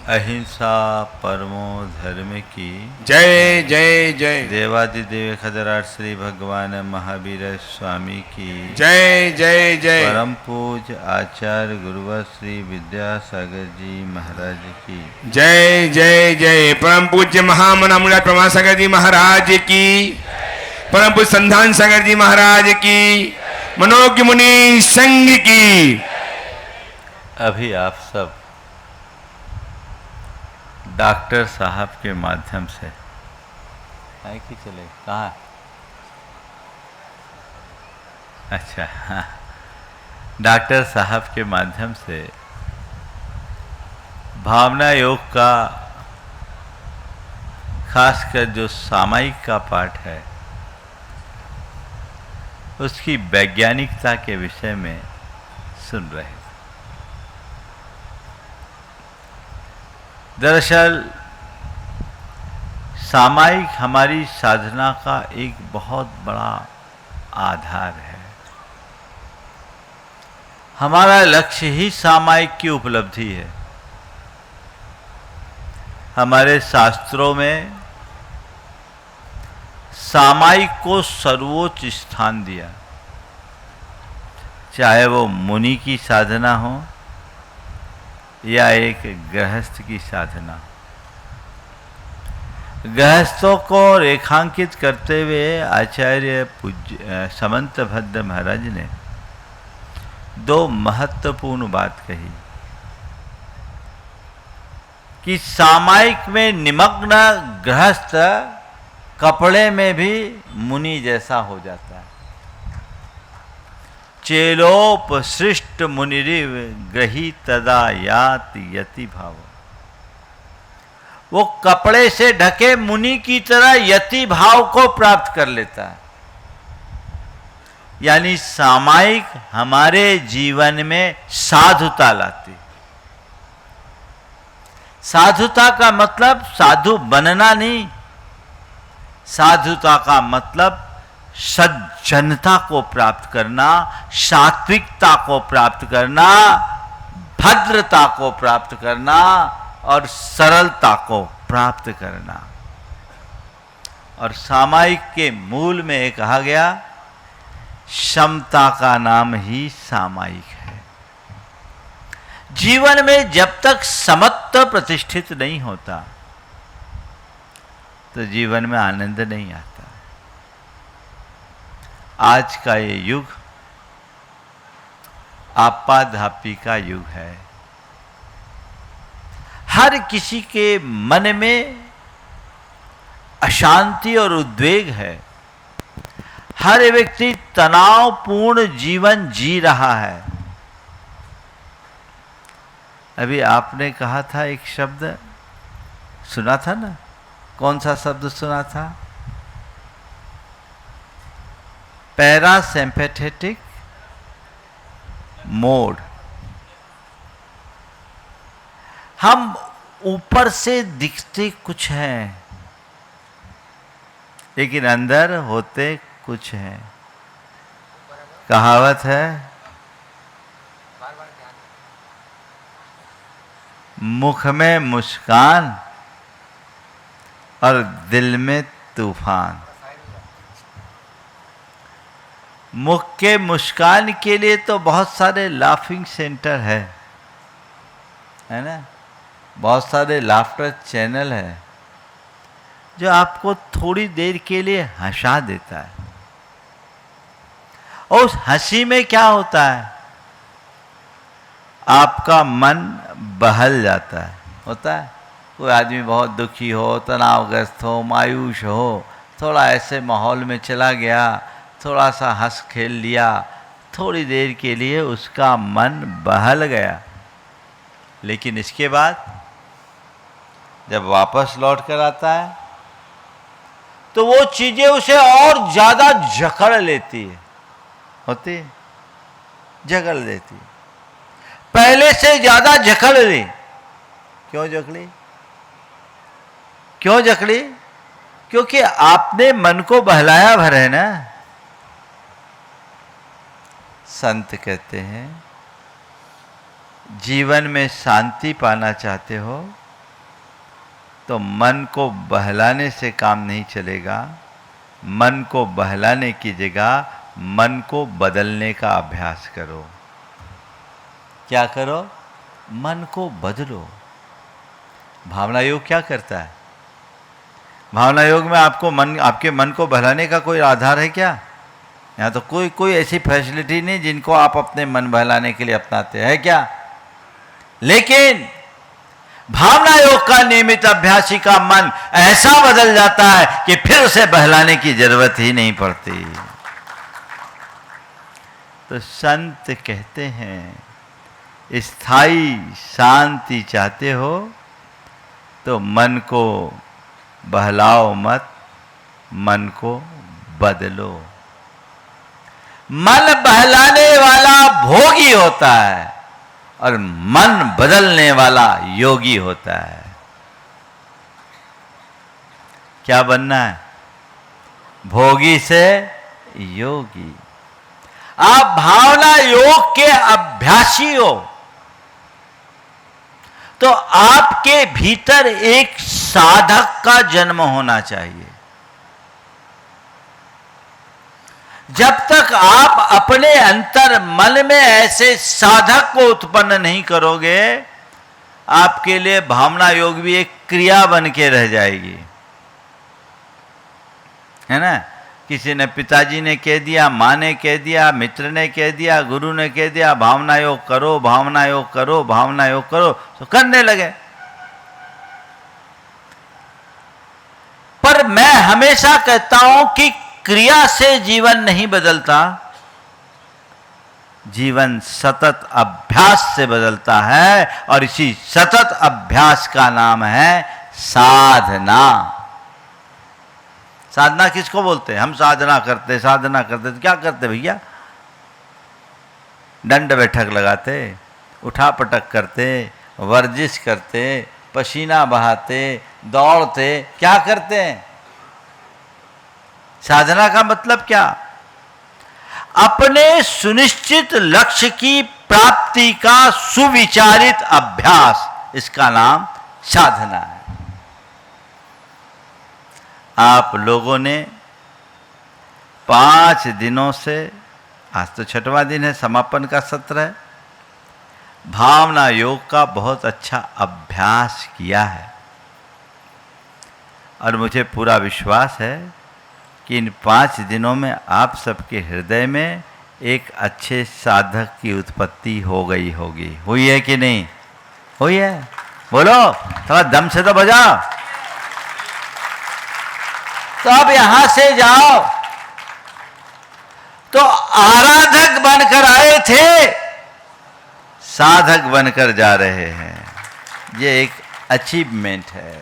अहिंसा परमो धर्म की जय जय जय। देवादिदेव खदराट श्री भगवान महावीर स्वामी की जय जय जय। परम पूज आचार्य गुरुवर श्री विद्यासागर जी महाराज की जय जय जय। परम पूज्य महामना मुनि प्रमासागर जी महाराज की, परम पूज्य संधान सागर जी महाराज की, मनोज्ञ मुनि संघ की। अभी आप सब डॉक्टर साहब के माध्यम से है कि चले कहाँ? अच्छा हाँ, डॉक्टर साहब के माध्यम से भावना योग का खासकर जो सामायिक का पाठ है उसकी वैज्ञानिकता के विषय में सुन रहे थे। दरअसल सामायिक हमारी साधना का एक बहुत बड़ा आधार है। हमारा लक्ष्य ही सामायिक की उपलब्धि है। हमारे शास्त्रों में सामायिक को सर्वोच्च स्थान दिया, चाहे वो मुनि की साधना हो या एक गृहस्थ की साधना। गृहस्थों को रेखांकित करते हुए आचार्य पूज्य समंत भद्र महाराज ने दो महत्वपूर्ण बात कही कि सामायिक में निमग्न गृहस्थ कपड़े में भी मुनि जैसा हो जाता है। चेलोपसृष्ट मुनिरिव ग्रही तदा यात यति भाव। वो कपड़े से ढके मुनि की तरह यति भाव को प्राप्त कर लेता है। यानी सामायिक हमारे जीवन में साधुता लाती। साधुता का मतलब साधु बनना नहीं, साधुता का मतलब सज्जनता को प्राप्त करना, सात्विकता को प्राप्त करना, भद्रता को प्राप्त करना और सरलता को प्राप्त करना। और सामायिक के मूल में कहा गया समता का नाम ही सामायिक है। जीवन में जब तक समत्व प्रतिष्ठित नहीं होता तो जीवन में आनंद नहीं आता। आज का ये युग आपाधापी का युग है। हर किसी के मन में अशांति और उद्वेग है। हर व्यक्ति तनावपूर्ण जीवन जी रहा है। अभी आपने कहा था एक शब्द सुना था ना, कौन सा शब्द सुना था? Parasympathetic mode. हम ऊपर से दिखते कुछ हैं लेकिन अंदर होते कुछ हैं। कहावत है, मुख में मुस्कान और दिल में तूफान। मुख के मुस्कान के लिए तो बहुत सारे लाफिंग सेंटर है ना, बहुत सारे लाफ्टर चैनल है जो आपको थोड़ी देर के लिए हंसा देता है। और उस हंसी में क्या होता है? आपका मन बहल जाता है। होता है कोई आदमी बहुत दुखी हो, तनावग्रस्त हो, मायूस हो, थोड़ा ऐसे माहौल में चला गया, थोड़ा सा हंस खेल लिया, थोड़ी देर के लिए उसका मन बहल गया। लेकिन इसके बाद जब वापस लौट कर आता है तो वो चीजें उसे और ज्यादा जकड़ लेती है। होती जकड़ लेती, पहले से ज्यादा जकड़ ली। क्यों जकड़ी? क्यों जकड़ी? क्योंकि आपने मन को बहलाया भर है ना। संत कहते हैं जीवन में शांति पाना चाहते हो तो मन को बहलाने से काम नहीं चलेगा। मन को बहलाने की जगह मन को बदलने का अभ्यास करो। क्या करो? मन को बदलो। भावना योग क्या करता है? भावना योग में आपके मन को बहलाने का कोई आधार है क्या? यहाँ तो कोई ऐसी फैसिलिटी नहीं जिनको आप अपने मन बहलाने के लिए अपनाते हैं क्या? लेकिन भावना योग का नियमित अभ्यासी का मन ऐसा बदल जाता है कि फिर उसे बहलाने की जरूरत ही नहीं पड़ती। तो संत कहते हैं, स्थायी शांति चाहते हो तो मन को बहलाओ मत, मन को बदलो। मन बहलाने वाला भोगी होता है और मन बदलने वाला योगी होता है। क्या बनना है? भोगी से योगी। आप भावना योग के अभ्यासी हो तो आपके भीतर एक साधक का जन्म होना चाहिए। जब तक आप अपने अंतर मन में ऐसे साधक को उत्पन्न नहीं करोगे, आपके लिए भावना योग भी एक क्रिया बन के रह जाएगी, है ना? किसी ने, पिताजी ने कह दिया, माँ ने कह दिया, मित्र ने कह दिया, गुरु ने कह दिया, भावना योग करो, भावना योग करो, भावना योग करो, तो करने लगे। पर मैं हमेशा कहता हूं कि क्रिया से जीवन नहीं बदलता, जीवन सतत अभ्यास से बदलता है, और इसी सतत अभ्यास का नाम है साधना। साधना किसको बोलते हैं? हम साधना करते तो क्या करते भैया? दंड बैठक लगाते, उठा पटक करते, वर्जिश करते, पसीना बहाते, दौड़ते, क्या करते हैं? साधना का मतलब क्या? अपने सुनिश्चित लक्ष्य की प्राप्ति का सुविचारित अभ्यास, इसका नाम साधना है। आप लोगों ने 5 दिनों से, आज तो 6वां दिन है, समापन का सत्र है, भावना योग का बहुत अच्छा अभ्यास किया है। और मुझे पूरा विश्वास है कि इन 5 दिनों में आप सबके हृदय में एक अच्छे साधक की उत्पत्ति हो गई होगी। हुई है कि नहीं? हुई है? बोलो, थोड़ा दम से तो बजाओ। तो अब यहां से जाओ तो आराधक बनकर आए थे, साधक बनकर जा रहे हैं। ये एक अचीवमेंट है।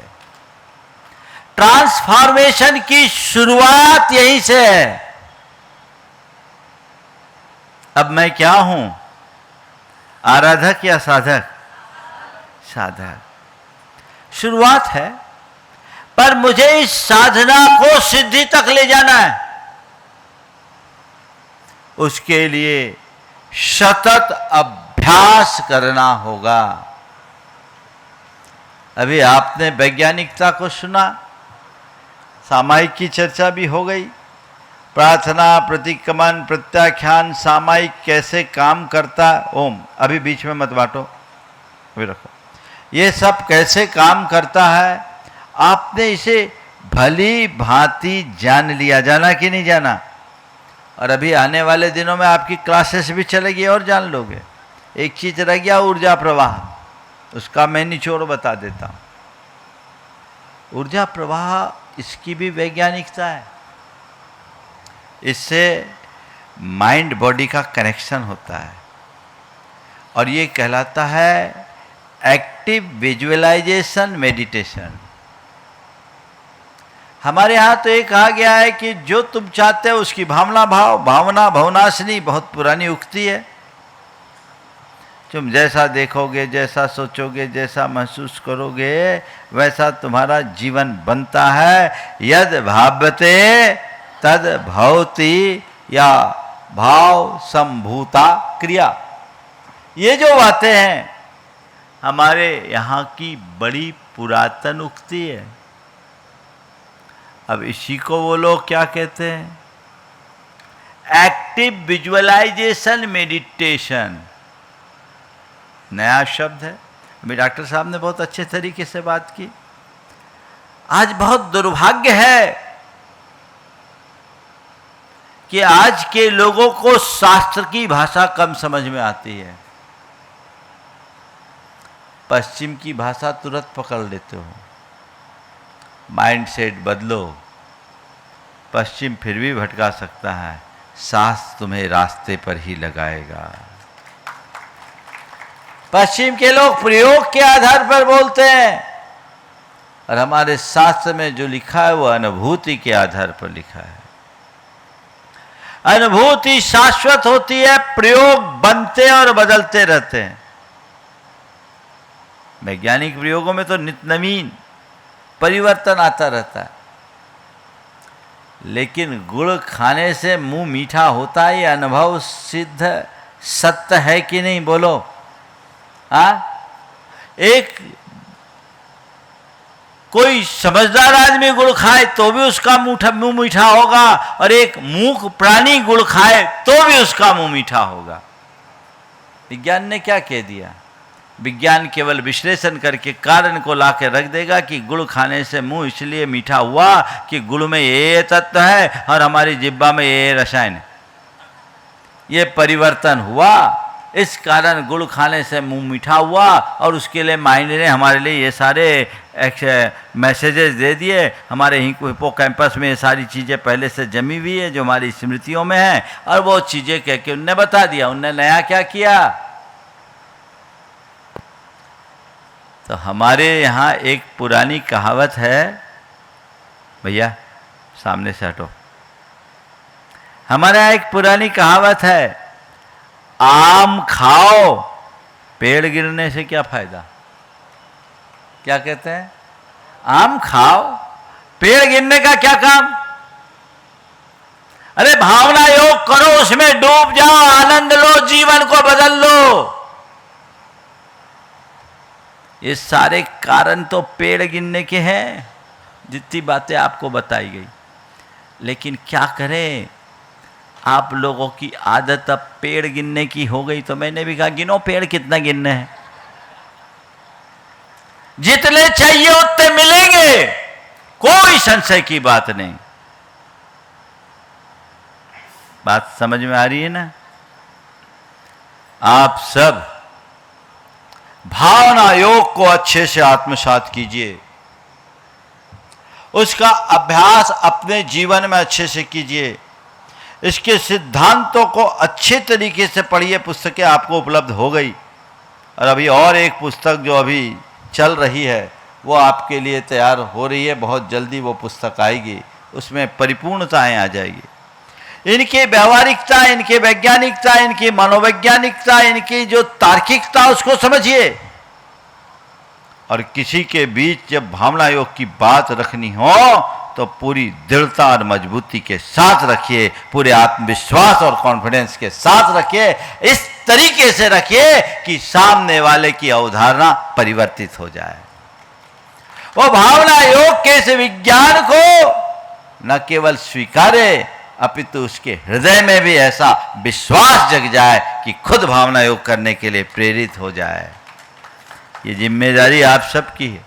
ट्रांसफॉर्मेशन की शुरुआत यहीं से है। अब मैं क्या हूं? आराधक या साधक? साधक। शुरुआत है, पर मुझे इस साधना को सिद्धि तक ले जाना है। उसके लिए सतत अभ्यास करना होगा। अभी आपने वैज्ञानिकता को सुना, सामायिक की चर्चा भी हो गई। प्रार्थना, प्रतिक्रमण, प्रत्याख्यान, सामायिक कैसे काम करता, ओम अभी बीच में मत बांटो, अभी रखो, ये सब कैसे काम करता है, आपने इसे भली भांति जान लिया। जाना कि नहीं जाना? और अभी आने वाले दिनों में आपकी क्लासेस भी चलेगी और जान लोगे। एक चीज रह गया, ऊर्जा प्रवाह, उसका मैं निचोड़ बता देता हूं। ऊर्जा प्रवाह, इसकी भी वैज्ञानिकता है। इससे माइंड बॉडी का कनेक्शन होता है और ये कहलाता है एक्टिव विजुअलाइजेशन मेडिटेशन। हमारे यहाँ तो ये कहा गया है कि जो तुम चाहते हो उसकी भावना भाव, भावना भवनाशिनी, बहुत पुरानी उक्ति है। तुम जैसा देखोगे, जैसा सोचोगे, जैसा महसूस करोगे, वैसा तुम्हारा जीवन बनता है। यद भावते तद भवति, या भाव संभूता क्रिया। ये जो बातें हैं हमारे यहाँ की बड़ी पुरातन उक्ति है। अब इसी को वो लोग क्या कहते हैं? एक्टिव विजुअलाइजेशन मेडिटेशन, नया शब्द है। अभी डॉक्टर साहब ने बहुत अच्छे तरीके से बात की। आज बहुत दुर्भाग्य है कि आज के लोगों को शास्त्र की भाषा कम समझ में आती है। पश्चिम की भाषा तुरंत पकड़ लेते हो। माइंड सेट बदलो, पश्चिम फिर भी भटका सकता है, शास्त्र तुम्हें रास्ते पर ही लगाएगा। पश्चिम के लोग प्रयोग के आधार पर बोलते हैं, और हमारे शास्त्र में जो लिखा है वो अनुभूति के आधार पर लिखा है। अनुभूति शाश्वत होती है, प्रयोग बनते और बदलते रहते हैं। वैज्ञानिक प्रयोगों में तो नित्य नवीन परिवर्तन आता रहता है, लेकिन गुड़ खाने से मुंह मीठा होता है, ये अनुभव सिद्ध सत्य है कि नहीं? बोलो। एक कोई समझदार आदमी गुड़ खाए तो भी उसका मुंह मीठा होगा, और एक मूक प्राणी गुड़ खाए तो भी उसका मुंह मीठा होगा। विज्ञान ने क्या कह दिया? विज्ञान केवल विश्लेषण करके कारण को लाके रख देगा कि गुड़ खाने से मुंह इसलिए मीठा हुआ कि गुड़ में ये तत्व है और हमारी जिह्वा में ये रसायन, ये परिवर्तन हुआ, इस कारण गुड़ खाने से मुंह मीठा हुआ, और उसके लिए माइंड ने हमारे लिए ये सारे मैसेजेस दे दिए। हमारे हिप्पोकैम्पस में ये सारी चीज़ें पहले से जमी हुई है जो हमारी स्मृतियों में है, और वो चीज़ें कह के उनने बता दिया। उनने नया क्या किया? तो हमारे यहाँ एक पुरानी कहावत है, भैया सामने से हटो। हमारे यहाँ एक पुरानी कहावत है, आम खाओ पेड़ गिरने से क्या फायदा? क्या कहते हैं? आम खाओ पेड़ गिरने का क्या काम? अरे भावना योग करो, उसमें डूब जाओ, आनंद लो, जीवन को बदल लो। ये सारे कारण तो पेड़ गिरने के हैं, जितनी बातें आपको बताई गई। लेकिन क्या करें, आप लोगों की आदत अब पेड़ गिनने की हो गई। तो मैंने भी कहा गिनो पेड़ कितना गिनने हैं, जितने चाहिए उतने मिलेंगे, कोई संशय की बात नहीं। बात समझ में आ रही है ना? आप सब भावना योग को अच्छे से आत्मसात कीजिए, उसका अभ्यास अपने जीवन में अच्छे से कीजिए, इसके सिद्धांतों को अच्छे तरीके से पढ़िए। पुस्तकें आपको उपलब्ध हो गई, और अभी और एक पुस्तक जो अभी चल रही है वो आपके लिए तैयार हो रही है। बहुत जल्दी वो पुस्तक आएगी, उसमें परिपूर्णताएं आ जाएगी। इनकी व्यवहारिकता, इनकी वैज्ञानिकता, इनकी मनोवैज्ञानिकता, इनकी जो तार्किकता, उसको समझिए। और किसी के बीच जब भावना योग की बात रखनी हो तो पूरी दृढ़ता और मजबूती के साथ रखिए, पूरे आत्मविश्वास और कॉन्फिडेंस के साथ रखिए। इस तरीके से रखिए कि सामने वाले की अवधारणा परिवर्तित हो जाए। वो भावना योग के इस विज्ञान को न केवल स्वीकारे, अपितु उसके हृदय में भी ऐसा विश्वास जग जाए कि खुद भावना योग करने के लिए प्रेरित हो जाए। ये जिम्मेदारी आप सबकी है।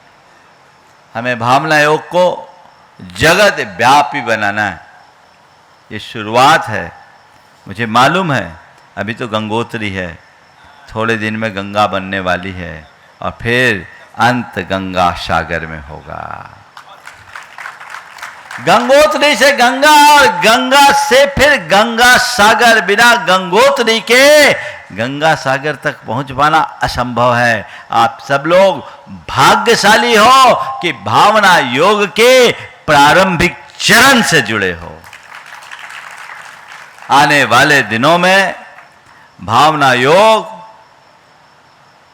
हमें भावना योग को जगत व्यापी बनाना है। ये शुरुआत है। मुझे मालूम है अभी तो गंगोत्री है, थोड़े दिन में गंगा बनने वाली है, और फिर अंत गंगा सागर में होगा। गंगोत्री से गंगा, और गंगा से फिर गंगा सागर। बिना गंगोत्री के गंगा सागर तक पहुंच पाना असंभव है। आप सब लोग भाग्यशाली हो कि भावना योग के प्रारंभिक चरण से जुड़े हो। आने वाले दिनों में भावना योग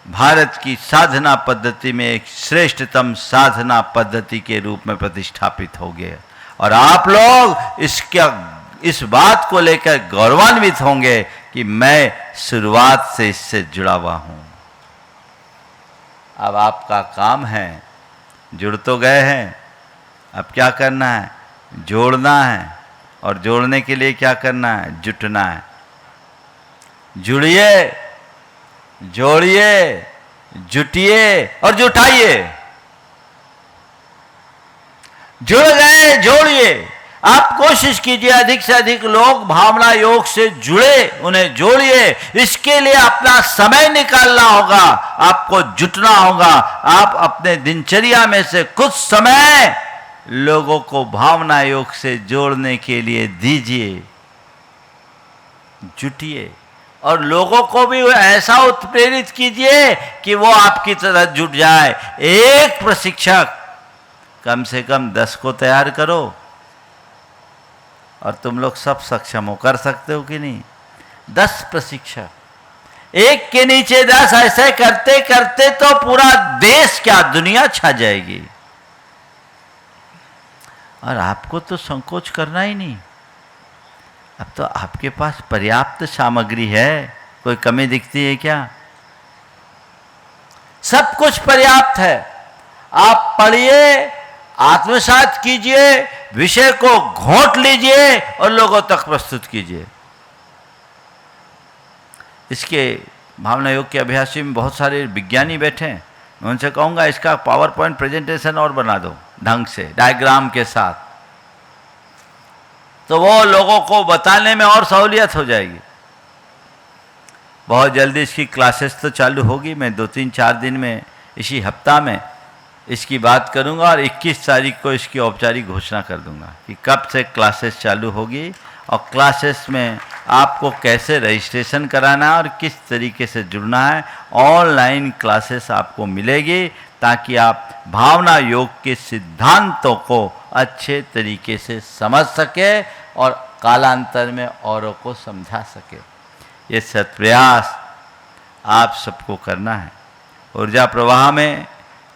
भारत की साधना पद्धति में एक श्रेष्ठतम साधना पद्धति के रूप में प्रतिष्ठापित हो गए, और आप लोग इस बात को लेकर गौरवान्वित होंगे कि मैं शुरुआत से इससे जुड़ा हुआ हूं। अब आपका काम है जुड़ तो गए हैं, अब क्या करना है? जोड़ना है। और जोड़ने के लिए क्या करना है? जुटना है। जुड़िए, जोड़िए, जुटिए और जुटाइए। जुड़ गए, जोड़िए। आप कोशिश कीजिए अधिक से अधिक लोग भावना योग से जुड़े, उन्हें जोड़िए। इसके लिए अपना समय निकालना होगा, आपको जुटना होगा। आप अपने दिनचर्या में से कुछ समय लोगों को भावना योग से जोड़ने के लिए दीजिए, जुटिए। और लोगों को भी ऐसा उत्प्रेरित कीजिए कि वो आपकी तरह जुट जाए। एक प्रशिक्षक कम से कम 10 को तैयार करो। और तुम लोग सब सक्षम हो, कर सकते हो कि नहीं? 10 प्रशिक्षक, एक के नीचे 10, ऐसे करते करते तो पूरा देश क्या दुनिया छा जाएगी। और आपको तो संकोच करना ही नहीं। अब तो आपके पास पर्याप्त सामग्री है, कोई कमी दिखती है क्या? सब कुछ पर्याप्त है। आप पढ़िए, आत्मसात कीजिए, विषय को घोंट लीजिए और लोगों तक प्रस्तुत कीजिए। इसके भावना योग के अभ्यासी में बहुत सारे विज्ञानी बैठे हैं। मैं उनसे कहूँगा इसका पावर पॉइंट प्रेजेंटेशन और बना दो ढंग से, डायग्राम के साथ, तो वो लोगों को बताने में और सहूलियत हो जाएगी। बहुत जल्दी इसकी क्लासेस तो चालू होगी। मैं 2-3-4 दिन में, इसी हफ्ता में इसकी बात करूंगा और 21 तारीख को इसकी औपचारिक घोषणा कर दूंगा कि कब से क्लासेस चालू होगी और क्लासेस में आपको कैसे रजिस्ट्रेशन कराना है और किस तरीके से जुड़ना है। ऑनलाइन क्लासेस आपको मिलेगी ताकि आप भावना योग के सिद्धांतों को अच्छे तरीके से समझ सके और कालांतर में औरों को समझा सके। ये सत्प्रयास आप सबको करना है। ऊर्जा प्रवाह में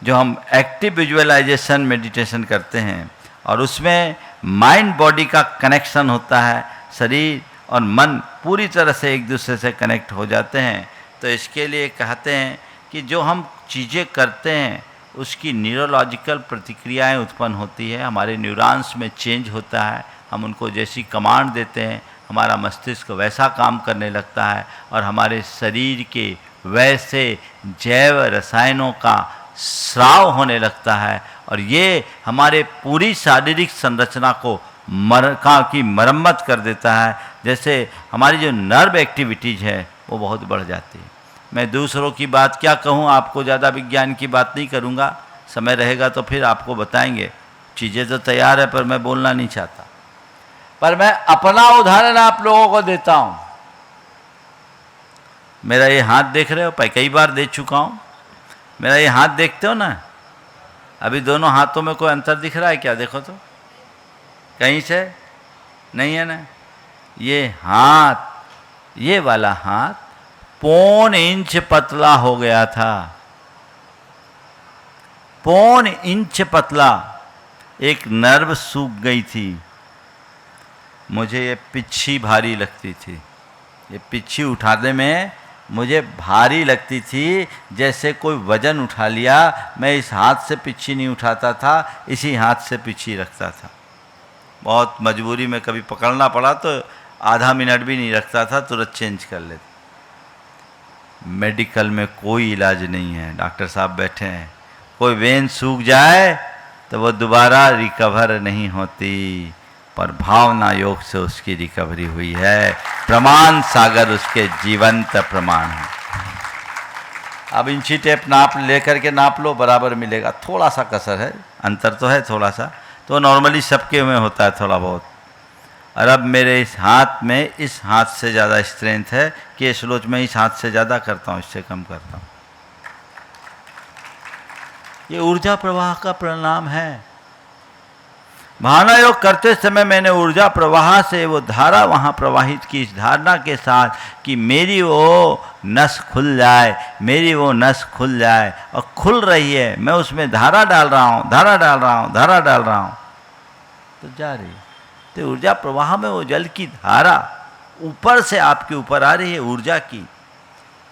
जो हम एक्टिव विजुअलाइजेशन मेडिटेशन करते हैं और उसमें माइंड बॉडी का कनेक्शन होता है, शरीर और मन पूरी तरह से एक दूसरे से कनेक्ट हो जाते हैं। तो इसके लिए कहते हैं कि जो हम चीज़ें करते हैं उसकी न्यूरोलॉजिकल प्रतिक्रियाएं उत्पन्न होती है, हमारे न्यूरॉन्स में चेंज होता है। हम उनको जैसी कमांड देते हैं हमारा मस्तिष्क वैसा काम करने लगता है और हमारे शरीर के वैसे जैव रसायनों का स्राव होने लगता है और ये हमारे पूरी शारीरिक संरचना को की मरम्मत कर देता है। जैसे हमारी जो नर्व एक्टिविटीज़ है वो बहुत बढ़ जाती है। मैं दूसरों की बात क्या कहूँ, आपको ज़्यादा विज्ञान की बात नहीं करूँगा, समय रहेगा तो फिर आपको बताएंगे। चीज़ें तो तैयार है पर मैं बोलना नहीं चाहता। पर मैं अपना उदाहरण आप लोगों को देता हूँ। मेरा ये हाथ देख रहे हो, कई बार देख चुका हूँ। मेरा ये हाथ देखते हो ना, अभी दोनों हाथों में कोई अंतर दिख रहा है क्या? देखो तो, कहीं से नहीं है ना। ये हाथ, ये वाला हाथ 1.25 इंच पतला हो गया था, 1.25 इंच पतला। एक नर्व सूख गई थी। मुझे ये पिच्छी भारी लगती थी, ये पिच्छी उठाने में मुझे भारी लगती थी, जैसे कोई वजन उठा लिया। मैं इस हाथ से पिच्छी नहीं उठाता था, इसी हाथ से पिच्छी रखता था। बहुत मजबूरी में कभी पकड़ना पड़ा तो आधा मिनट भी नहीं रखता था, तुरंत चेंज कर लेता। मेडिकल में कोई इलाज नहीं है, डॉक्टर साहब बैठे हैं। कोई वेन सूख जाए तो वो दोबारा रिकवर नहीं होती, पर भावना योग से उसकी रिकवरी हुई है। प्रमाण सागर उसके जीवंत प्रमाण है। अब इंची टेप नाप लेकर के नाप लो, बराबर मिलेगा। थोड़ा सा कसर है, अंतर तो है थोड़ा सा, तो नॉर्मली सबके में होता है थोड़ा बहुत। और अब मेरे इस हाथ में इस हाथ से ज़्यादा स्ट्रेंथ है कि इस लोच में इस हाथ से ज़्यादा करता हूँ, इससे कम करता हूँ। ये ऊर्जा प्रवाह का परिणाम है। भावना योग करते समय मैंने ऊर्जा प्रवाह से वो धारा वहाँ प्रवाहित की, इस धारणा के साथ कि मेरी वो नस खुल जाए, मेरी वो नस खुल जाए। और खुल रही है, मैं उसमें धारा डाल रहा हूँ, धारा डाल रहा हूँ, धारा डाल रहा हूँ, तो जा रही है। तो ऊर्जा प्रवाह में वो जल की धारा ऊपर से आपके ऊपर आ रही है, ऊर्जा की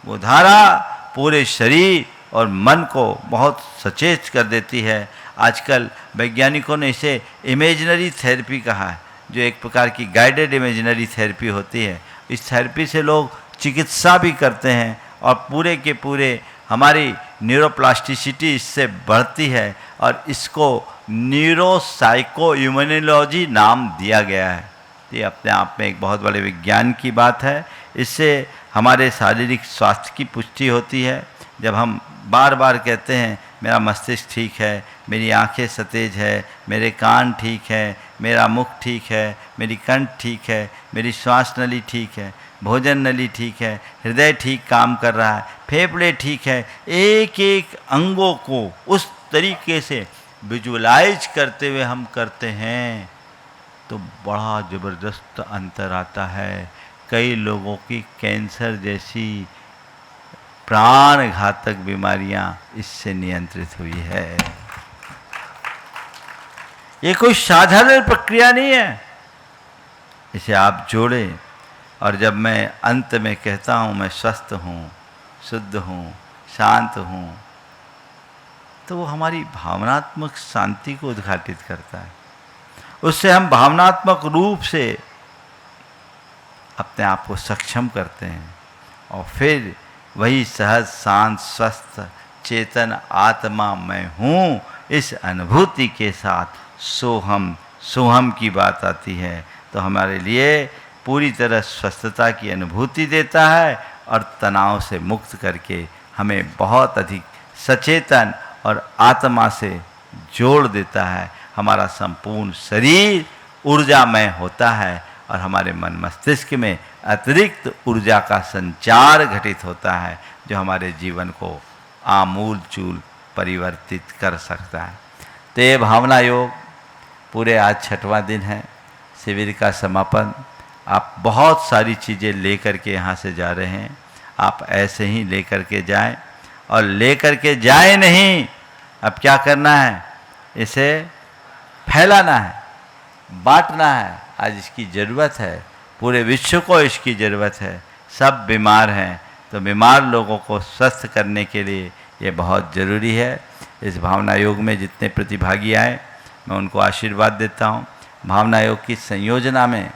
वो धारा पूरे शरीर और मन को बहुत सचेत कर देती है। आजकल वैज्ञानिकों ने इसे इमेजिनरी थेरेपी कहा है, जो एक प्रकार की गाइडेड इमेजिनरी थेरेपी होती है। इस थेरेपी से लोग चिकित्सा भी करते हैं और पूरे के पूरे हमारी न्यूरोप्लास्टिसिटी इससे बढ़ती है और इसको न्यूरोसाइको इम्यूनोलॉजी नाम दिया गया है। ये अपने आप में एक बहुत बड़े विज्ञान की बात है। इससे हमारे शारीरिक स्वास्थ्य की पुष्टि होती है। जब हम बार बार कहते हैं मेरा मस्तिष्क ठीक है, मेरी आंखें सतेज है, मेरे कान ठीक है, मेरा मुख ठीक है, मेरी कंठ ठीक है, मेरी श्वास नली ठीक है, भोजन नली ठीक है, हृदय ठीक काम कर रहा है, फेफड़े ठीक है, एक एक अंगों को उस तरीके से विजुलाइज करते हुए हम करते हैं तो बड़ा ज़बरदस्त अंतर आता है। कई लोगों की कैंसर जैसी प्राण घातक बीमारियां इससे नियंत्रित हुई है। ये कोई साधारण प्रक्रिया नहीं है। इसे आप जोड़ें और जब मैं अंत में कहता हूँ मैं स्वस्थ हूँ, शुद्ध हूँ, शांत हूँ, तो वो हमारी भावनात्मक शांति को उद्घाटित करता है। उससे हम भावनात्मक रूप से अपने आप को सक्षम करते हैं और फिर वही सहज शांत स्वस्थ चेतन आत्मा मैं हूँ इस अनुभूति के साथ सोहम की बात आती है तो हमारे लिए पूरी तरह स्वस्थता की अनुभूति देता है और तनाव से मुक्त करके हमें बहुत अधिक सचेतन और आत्मा से जोड़ देता है। हमारा संपूर्ण शरीर ऊर्जामय होता है और हमारे मन मस्तिष्क में अतिरिक्त ऊर्जा का संचार घटित होता है जो हमारे जीवन को आमूल चूल परिवर्तित कर सकता है। तो ये भावना योग पूरे आज 6वां दिन है, शिविर का समापन। आप बहुत सारी चीज़ें लेकर के यहाँ से जा रहे हैं, आप ऐसे ही लेकर के जाएं और लेकर के जाए नहीं, अब क्या करना है, इसे फैलाना है, बांटना है। आज इसकी ज़रूरत है, पूरे विश्व को इसकी ज़रूरत है। सब बीमार हैं तो बीमार लोगों को स्वस्थ करने के लिए ये बहुत ज़रूरी है। इस भावना योग में जितने प्रतिभागी आए मैं उनको आशीर्वाद देता हूँ। भावना योग की संयोजना में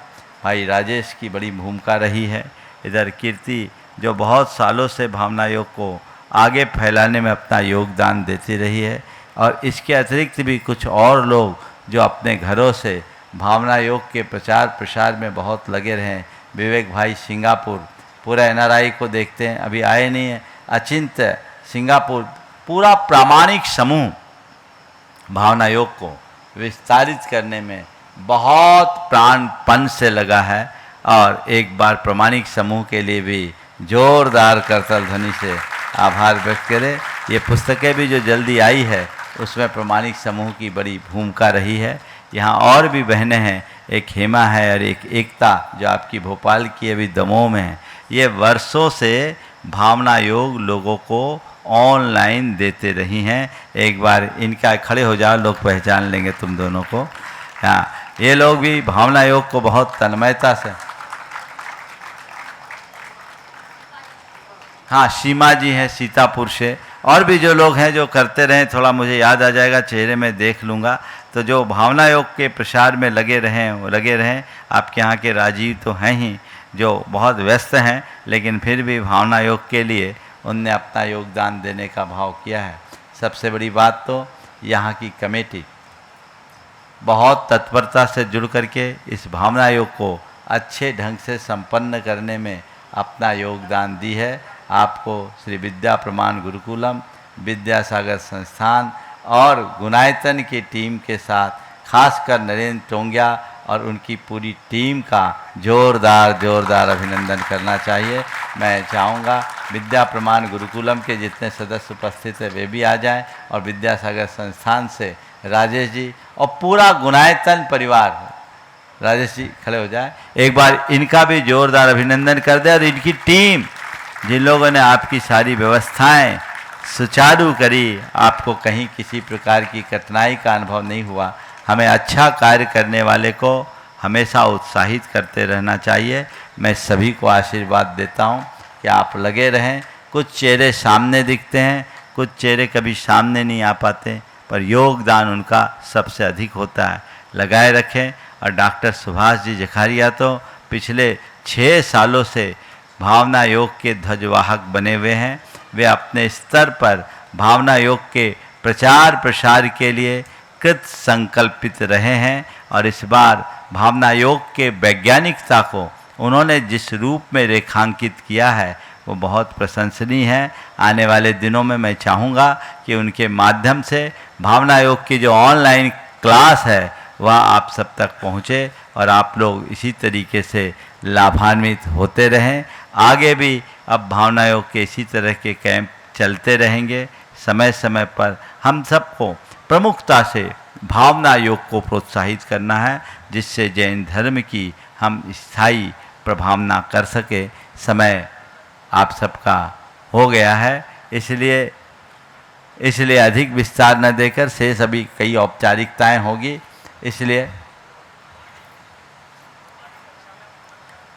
भाई राजेश की बड़ी भूमिका रही है। इधर कीर्ति जो बहुत सालों से भावना योग को आगे फैलाने में अपना योगदान देती रही है और इसके अतिरिक्त भी कुछ और लोग जो अपने घरों से भावना योग के प्रचार प्रसार में बहुत लगे रहे। विवेक भाई सिंगापुर, पूरा NRI को देखते हैं, अभी आए नहीं है, अचिंत सिंगापुर, पूरा प्रामाणिक समूह भावना योग को विस्तारित करने में बहुत प्राणपन से लगा है। और एक बार प्रामाणिक समूह के लिए भी जोरदार करताल ध्वनि से आभार व्यक्त करें। ये पुस्तकें भी जो जल्दी आई है उसमें प्रामाणिक समूह की बड़ी भूमिका रही है। यहाँ और भी बहनें हैं, एक हेमा है और एक एकता जो आपकी भोपाल की अभी दमोह में है। ये वर्षों से भावना योग लोगों को ऑनलाइन देते रही हैं। एक बार इनका खड़े हो जाओ, लोग पहचान लेंगे तुम दोनों को। हाँ, ये लोग भी भावना योग को बहुत तन्मयता से, हाँ सीमा जी हैं सीतापुर से, और भी जो लोग हैं जो करते रहें, थोड़ा मुझे याद आ जाएगा, चेहरे में देख लूँगा। तो जो भावना योग के प्रसार में लगे रहें वो लगे रहें। आपके यहाँ के राजीव तो हैं ही जो बहुत व्यस्त हैं, लेकिन फिर भी भावना योग के लिए उनने अपना योगदान देने का भाव किया है। सबसे बड़ी बात तो यहाँ की कमेटी बहुत तत्परता से जुड़ करके इस भावना योग को अच्छे ढंग से संपन्न करने में अपना योगदान दी है। आपको श्री विद्या प्रमाण गुरुकुलम, विद्यासागर संस्थान और गुणायतन की टीम के साथ खासकर नरेंद्र टोंगिया और उनकी पूरी टीम का जोरदार अभिनंदन करना चाहिए। मैं चाहूँगा विद्या प्रमाण गुरुकुलम के जितने सदस्य उपस्थित हैं वे भी आ जाएं और विद्यासागर संस्थान से राजेश जी और पूरा गुणायतन परिवार, राजेश जी खड़े हो जाएं, एक बार इनका भी जोरदार अभिनंदन कर दें। और इनकी टीम, जिन लोगों ने आपकी सारी व्यवस्थाएं सुचारू करी, आपको कहीं किसी प्रकार की कठिनाई का अनुभव नहीं हुआ। हमें अच्छा कार्य करने वाले को हमेशा उत्साहित करते रहना चाहिए। मैं सभी को आशीर्वाद देता हूं कि आप लगे रहें। कुछ चेहरे सामने दिखते हैं, कुछ चेहरे कभी सामने नहीं आ पाते, पर योगदान उनका सबसे अधिक होता है। लगाए रखें। और डॉक्टर सुभाष जी जखारिया तो पिछले 6 सालों से भावना योग के ध्वजवाहक बने हुए हैं। वे अपने स्तर पर भावना योग के प्रचार प्रसार के लिए कृत संकल्पित रहे हैं और इस बार भावना योग के वैज्ञानिकता को उन्होंने जिस रूप में रेखांकित किया है वो बहुत प्रशंसनीय है। आने वाले दिनों में मैं चाहूँगा कि उनके माध्यम से भावना योग की जो ऑनलाइन क्लास है वह आप सब तक पहुँचे और आप लोग इसी तरीके से लाभान्वित होते रहें। आगे भी अब भावना योग के इसी तरह के कैंप चलते रहेंगे। समय समय पर हम सबको प्रमुखता से भावना योग को प्रोत्साहित करना है, जिससे जैन धर्म की हम स्थायी प्रभावना कर सके। समय आप सबका हो गया है, इसलिए अधिक विस्तार न देकर शेष अभी कई औपचारिकताएं होगी। इसलिए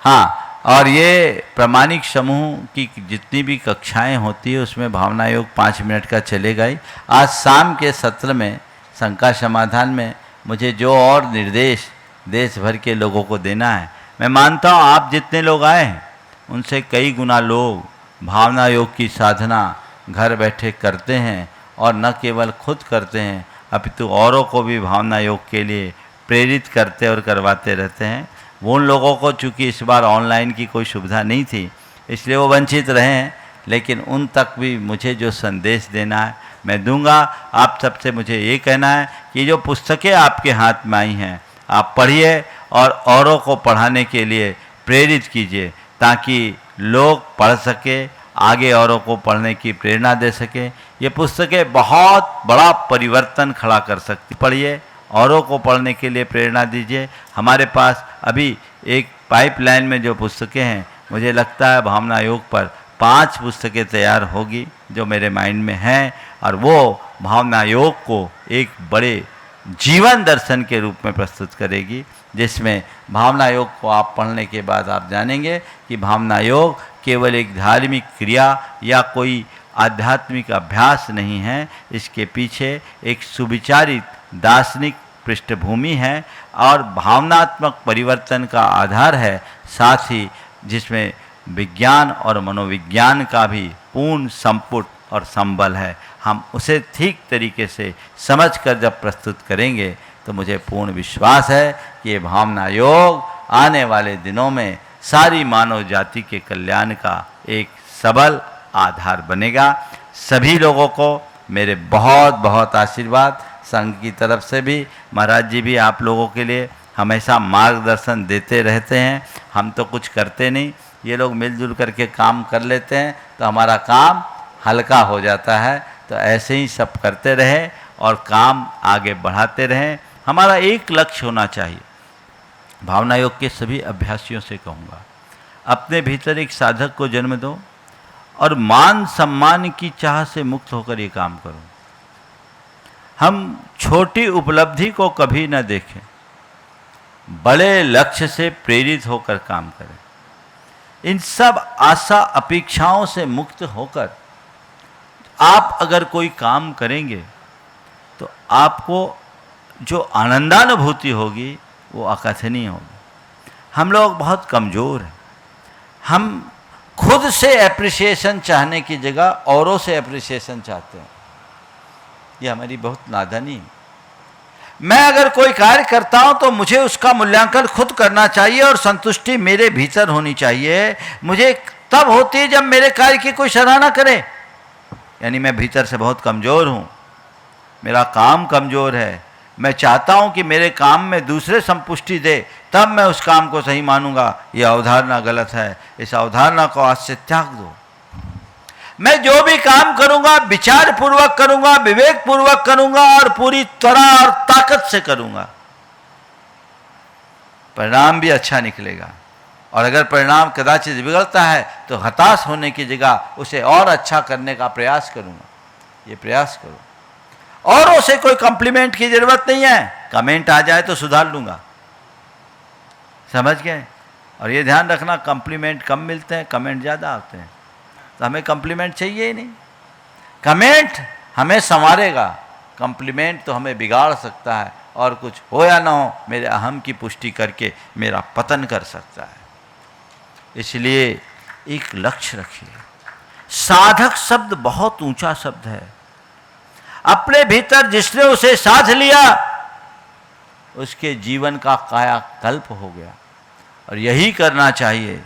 हाँ, और ये प्रामाणिक समूह की जितनी भी कक्षाएं होती है उसमें भावना योग 5 मिनट का चलेगा ही। आज शाम के सत्र में शंका समाधान में मुझे जो और निर्देश देश भर के लोगों को देना है, मैं मानता हूँ आप जितने लोग आए हैं उनसे कई गुना लोग भावना योग की साधना घर बैठे करते हैं और न केवल खुद करते हैं अपितु औरों को भी भावना योग के लिए प्रेरित करते और करवाते रहते हैं। वो उन लोगों को चूँकि इस बार ऑनलाइन की कोई सुविधा नहीं थी इसलिए वो वंचित रहे हैं, लेकिन उन तक भी मुझे जो संदेश देना है मैं दूंगा। आप सबसे मुझे ये कहना है कि जो पुस्तकें आपके हाथ में आई हैं आप पढ़िए और औरों को पढ़ाने के लिए प्रेरित कीजिए ताकि लोग पढ़ सके, आगे औरों को पढ़ने की प्रेरणा दे सके। ये पुस्तकें बहुत बड़ा परिवर्तन खड़ा कर सकती। पढ़िए, औरों को पढ़ने के लिए प्रेरणा दीजिए। हमारे पास अभी एक पाइपलाइन में जो पुस्तकें हैं, मुझे लगता है भावना योग पर 5 पुस्तकें तैयार होगी जो मेरे माइंड में हैं और वो भावना योग को एक बड़े जीवन दर्शन के रूप में प्रस्तुत करेगी, जिसमें भावना योग को आप पढ़ने के बाद आप जानेंगे कि भावना योग केवल एक धार्मिक क्रिया या कोई आध्यात्मिक अभ्यास नहीं है। इसके पीछे एक सुविचारित दार्शनिक पृष्ठभूमि है और भावनात्मक परिवर्तन का आधार है, साथ ही जिसमें विज्ञान और मनोविज्ञान का भी पूर्ण संपुट और संबल है। हम उसे ठीक तरीके से समझकर जब प्रस्तुत करेंगे तो मुझे पूर्ण विश्वास है कि ये भावना योग आने वाले दिनों में सारी मानव जाति के कल्याण का एक सबल आधार बनेगा। सभी लोगों को मेरे बहुत बहुत आशीर्वाद। संघ की तरफ से भी महाराज जी भी आप लोगों के लिए हमेशा मार्गदर्शन देते रहते हैं। हम तो कुछ करते नहीं, ये लोग मिलजुल करके काम कर लेते हैं तो हमारा काम हल्का हो जाता है। तो ऐसे ही सब करते रहें और काम आगे बढ़ाते रहें। हमारा एक लक्ष्य होना चाहिए। भावना योग के सभी अभ्यासियों से कहूँगा, अपने भीतर एक साधक को जन्म दो और मान सम्मान की चाह से मुक्त होकर ये काम करो। हम छोटी उपलब्धि को कभी न देखें, बड़े लक्ष्य से प्रेरित होकर काम करें। इन सब आशा अपेक्षाओं से मुक्त होकर आप अगर कोई काम करेंगे तो आपको जो आनंदानुभूति होगी वो अकथनीय होगी। हम लोग बहुत कमज़ोर हैं। हम खुद से एप्रिसिएशन चाहने की जगह औरों से एप्रिसिएशन चाहते हैं। ये हमारी बहुत नादानी है। मैं अगर कोई कार्य करता हूं तो मुझे उसका मूल्यांकन खुद करना चाहिए और संतुष्टि मेरे भीतर होनी चाहिए। मुझे तब होती है जब मेरे कार्य की कोई सराहना करे। यानी मैं भीतर से बहुत कमज़ोर हूं, मेरा काम कमज़ोर है। मैं चाहता हूं कि मेरे काम में दूसरे संतुष्टि दे, तब मैं उस काम को सही मानूंगा। यह अवधारणा गलत है। इस अवधारणा को आज से त्याग दो। मैं जो भी काम करूंगा विचार पूर्वक करूंगा, विवेक पूर्वक करूंगा और पूरी त्वरा और ताकत से करूंगा। परिणाम भी अच्छा निकलेगा। और अगर परिणाम कदाचित बिगड़ता है तो हताश होने की जगह उसे और अच्छा करने का प्रयास करूंगा। ये प्रयास करो। औरों से कोई कॉम्प्लीमेंट की जरूरत नहीं है। कमेंट आ जाए तो सुधार लूंगा। समझ गए? और ये ध्यान रखना, कॉम्प्लीमेंट कम मिलते हैं, कमेंट ज़्यादा आते हैं। तो हमें कॉम्प्लीमेंट चाहिए ही नहीं। कमेंट हमें संवारेगा, कॉम्प्लीमेंट तो हमें बिगाड़ सकता है, और कुछ हो या ना हो मेरे अहम की पुष्टि करके मेरा पतन कर सकता है। इसलिए एक लक्ष्य रखिए। साधक शब्द बहुत ऊंचा शब्द है। अपने भीतर जिसने उसे साध लिया उसके जीवन का कायाकल्प हो गया, और यही करना चाहिए।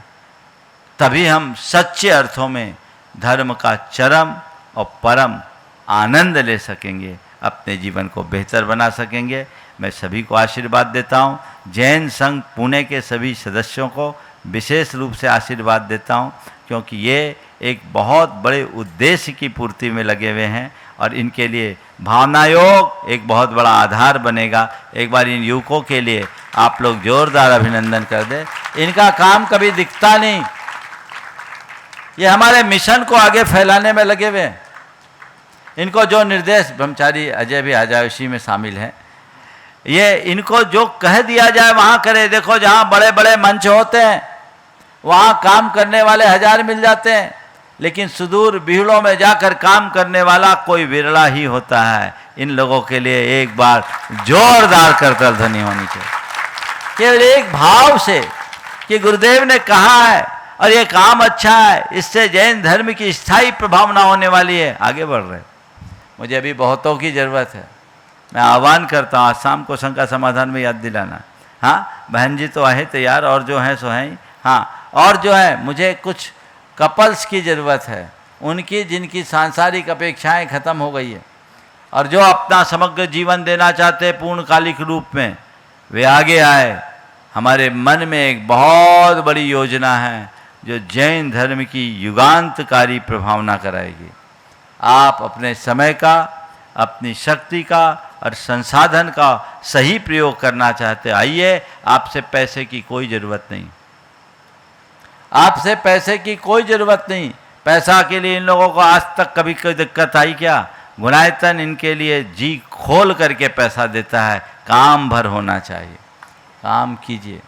तभी हम सच्चे अर्थों में धर्म का चरम और परम आनंद ले सकेंगे, अपने जीवन को बेहतर बना सकेंगे। मैं सभी को आशीर्वाद देता हूँ। जैन संघ पुणे के सभी सदस्यों को विशेष रूप से आशीर्वाद देता हूँ, क्योंकि ये एक बहुत बड़े उद्देश्य की पूर्ति में लगे हुए हैं, और इनके लिए भावना योग एक बहुत बड़ा आधार बनेगा। एक बार इन युवकों के लिए आप लोग जोरदार अभिनंदन कर दें। इनका काम कभी दिखता नहीं, ये हमारे मिशन को आगे फैलाने में लगे हुए हैं। इनको जो निर्देश, ब्रह्मचारी अजय भी आजाए उसी में शामिल है, ये इनको जो कह दिया जाए वहाँ करे। देखो जहाँ बड़े बड़े मंच होते हैं वहाँ काम करने वाले 1000 मिल जाते हैं, लेकिन सुदूर बीहड़ों में जाकर काम करने वाला कोई विरला ही होता है। इन लोगों के लिए एक बार जोरदार करतल ध्वनि होनी चाहिए, केवल एक भाव से कि गुरुदेव ने कहा है और ये काम अच्छा है, इससे जैन धर्म की स्थायी प्रभावना होने वाली है, आगे बढ़ रहे। मुझे अभी बहुतों की ज़रूरत है। मैं आह्वान करता हूँ आज शाम को शंका समाधान में याद दिलाना। हाँ, बहन जी तो है तैयार, और जो हैं सो हैं। हाँ, और जो है मुझे कुछ कपल्स की ज़रूरत है, उनकी जिनकी सांसारिक अपेक्षाएं खत्म हो गई है और जो अपना समग्र जीवन देना चाहते हैं पूर्णकालिक रूप में, वे आगे आए। हमारे मन में एक बहुत बड़ी योजना है जो जैन धर्म की युगांतकारी प्रभावना कराएगी। आप अपने समय का, अपनी शक्ति का और संसाधन का सही प्रयोग करना चाहते, आइए। आपसे पैसे की कोई ज़रूरत नहीं, आपसे पैसे की कोई ज़रूरत नहीं। पैसा के लिए इन लोगों को आज तक कभी कोई दिक्कत आई क्या? गुणायतन इनके लिए जी खोल करके पैसा देता है। काम भर होना चाहिए, काम कीजिए।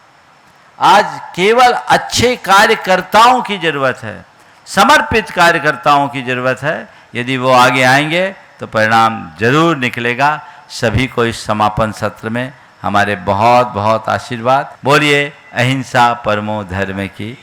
आज केवल अच्छे कार्यकर्ताओं की ज़रूरत है, समर्पित कार्यकर्ताओं की ज़रूरत है। यदि वो आगे आएंगे तो परिणाम जरूर निकलेगा। सभी को इस समापन सत्र में हमारे बहुत बहुत आशीर्वाद। बोलिए अहिंसा परमो धर्म की